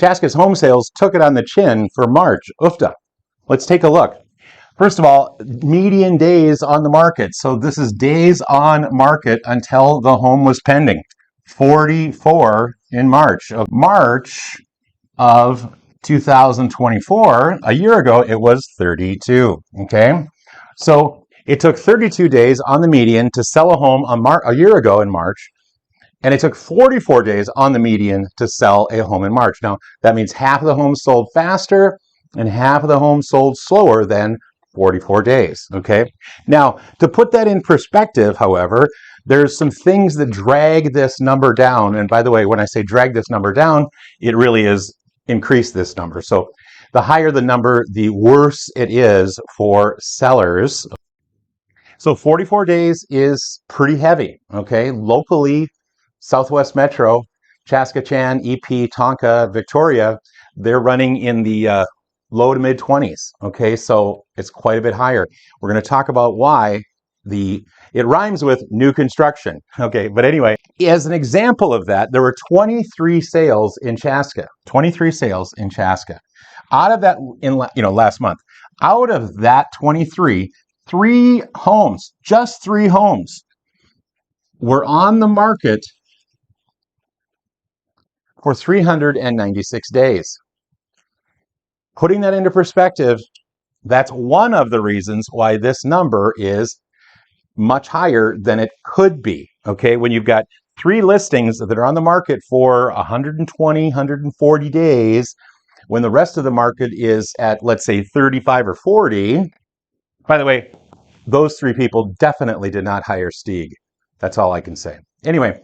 Chaska's home sales took it on the chin for March. Oofda. Let's take a look. First of all, median days on the market. So this is days on market until the home was pending. 44 in March. March of 2024, a year ago, it was 32. Okay? So it took 32 days on the median to sell a home a year ago in March. And it took 44 days on the median to sell a home in March. Now, that means half of the homes sold faster and half of the homes sold slower than 44 days, okay? Now, to put that in perspective, however, there's some things that drag this number down. And by the way, when I say drag this number down, it really is increase this number. So the higher the number, the worse it is for sellers. So 44 days is pretty heavy, okay? Locally, Southwest Metro, Chaska, Chan, EP, Tonka, Victoria, they're running in the low to mid 20s. Okay, so it's quite a bit higher. We're going to talk about why it rhymes with new construction. Okay, but anyway, as an example of that, there were 23 sales in Chaska. 23 sales in Chaska. Out of that, last month, out of that 23, just three homes were on the market for 396 days. Putting that into perspective, that's one of the reasons why this number is much higher than it could be. Okay, when you've got three listings that are on the market for 120, 140 days, when the rest of the market is at, let's say, 35 or 40. By the way, those three people definitely did not hire Stieg. That's all I can say. Anyway,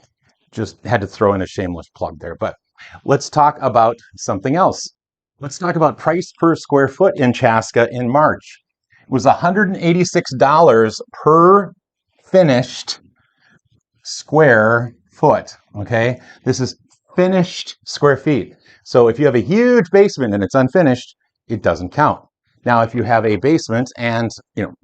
just had to throw in a shameless plug there, but let's talk about something else. Let's talk about price per square foot in Chaska in March. It was $186 per finished square foot, okay? This is finished square feet. So if you have a huge basement and it's unfinished, it doesn't count. Now, if you have a basement and,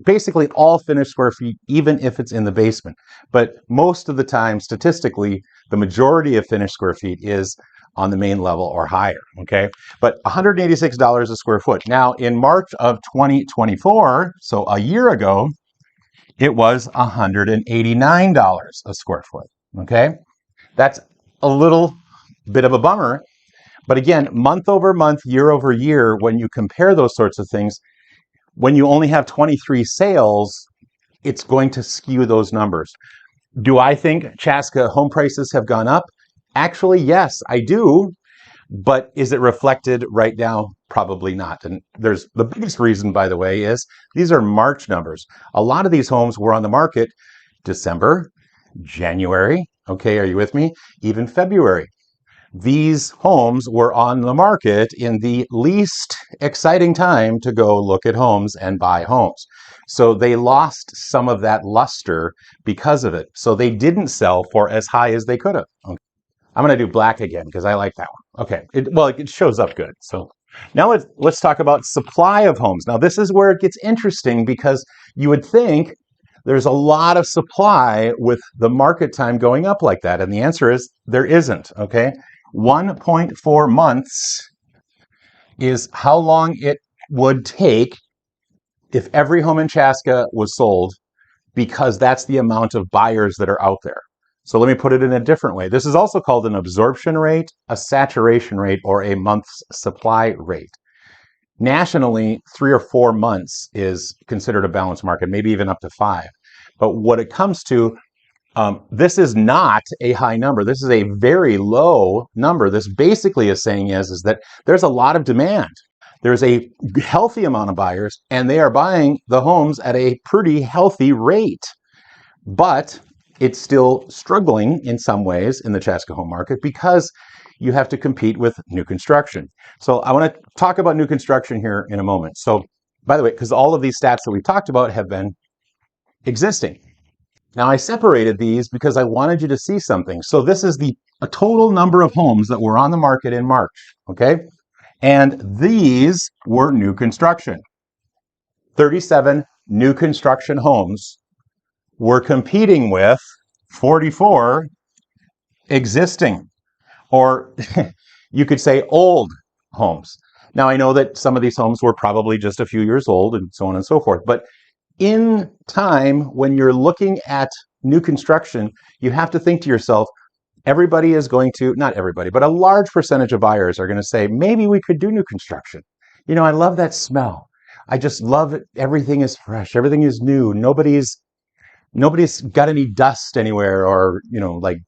basically all finished square feet, even if it's in the basement, but most of the time, statistically, the majority of finished square feet is on the main level or higher, okay? But $186 a square foot. Now, in March of 2024, so a year ago, it was $189 a square foot, okay? That's a little bit of a bummer. But again, month over month, year over year, when you compare those sorts of things, when you only have 23 sales, it's going to skew those numbers. Do I think Chaska home prices have gone up? Actually, yes, I do. But is it reflected right now? Probably not. And there's the biggest reason, by the way, is these are March numbers. A lot of these homes were on the market December, January. Okay, are you with me? Even February. These homes were on the market in the least exciting time to go look at homes and buy homes. So they lost some of that luster because of it. So they didn't sell for as high as they could have. Okay. I'm going to do black again because I like that one. Okay, it shows up good. So now let's talk about supply of homes. Now this is where it gets interesting because you would think there's a lot of supply with the market time going up like that. And the answer is there isn't, okay? 1.4 months is how long it would take if every home in Chaska was sold, because that's the amount of buyers that are out there. So let me put it in a different way. This is also called an absorption rate, a saturation rate, or a month's supply rate. Nationally, 3 or 4 months is considered a balanced market, maybe even up to 5. But what it comes to, this is not a high number. This is a very low number. This basically is saying is that there's a lot of demand. There's a healthy amount of buyers, and they are buying the homes at a pretty healthy rate. But it's still struggling in some ways in the Chaska home market because you have to compete with new construction. So I want to talk about new construction here in a moment. So, by the way, because all of these stats that we talked about have been existing. Now I separated these because I wanted you to see something. So this is a total number of homes that were on the market in March, okay? And these were new construction. 37 new construction homes were competing with 44 existing, or you could say old homes. Now, I know that some of these homes were probably just a few years old and so on and so forth, but in time, when you're looking at new construction, you have to think to yourself, everybody is going to, not everybody, but a large percentage of buyers are going to say, maybe we could do new construction. You know, I love that smell. I just love it. Everything is fresh. Everything is new. Nobody's got any dust anywhere, or, you know, like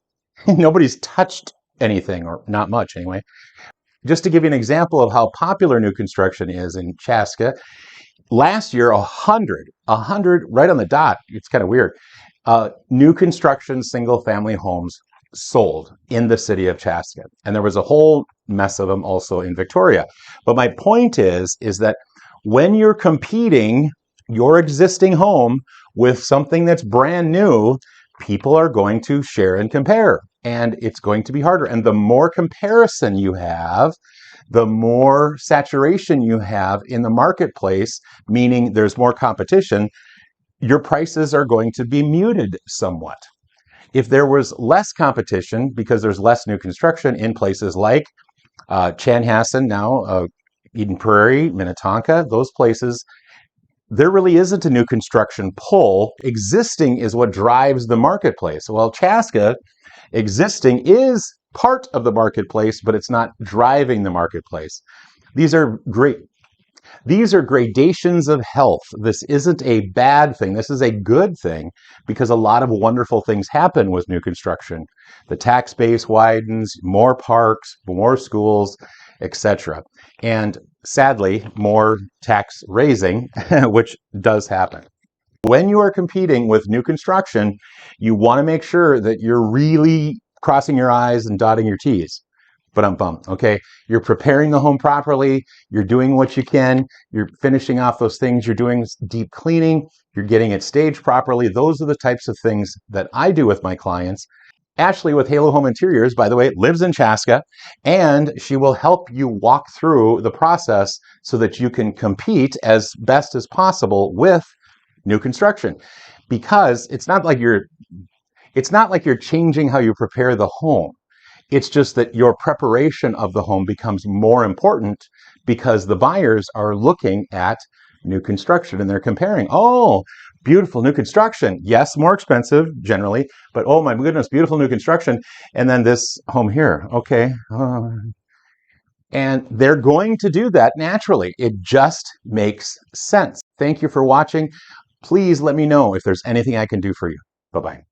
nobody's touched anything, or not much anyway. Just to give you an example of how popular new construction is in Chaska, last year, 100, right on the dot. It's kind of weird. New construction single family homes sold in the city of Chaska. And there was a whole mess of them also in Victoria. But my point is that when you're competing your existing home with something that's brand new, people are going to share and compare. And it's going to be harder. And the more comparison you have, the more saturation you have in the marketplace, meaning there's more competition, your prices are going to be muted somewhat. If there was less competition, because there's less new construction in places like Chanhassen now, Eden Prairie, Minnetonka, those places, there really isn't a new construction pull. Existing is what drives the marketplace. Well, Chaska, existing is part of the marketplace, but it's not driving the marketplace. These are great. These are gradations of health. This isn't a bad thing. This is a good thing, because a lot of wonderful things happen with new construction. The tax base widens, more parks, more schools, etc. And sadly, more tax raising, which does happen. When you are competing with new construction, you want to make sure that you're really crossing your I's and dotting your T's. Okay? You're preparing the home properly, you're doing what you can, you're finishing off those things, you're doing deep cleaning, you're getting it staged properly. Those are the types of things that I do with my clients. Ashley with Halo Home Interiors, by the way, lives in Chaska, and she will help you walk through the process so that you can compete as best as possible with new construction. Because it's not like you're changing how you prepare the home. It's just that your preparation of the home becomes more important because the buyers are looking at new construction and they're comparing. Oh, beautiful new construction. Yes, more expensive generally, but oh my goodness, beautiful new construction. And then this home here. Okay. And they're going to do that naturally. It just makes sense. Thank you for watching. Please let me know if there's anything I can do for you. Bye-bye.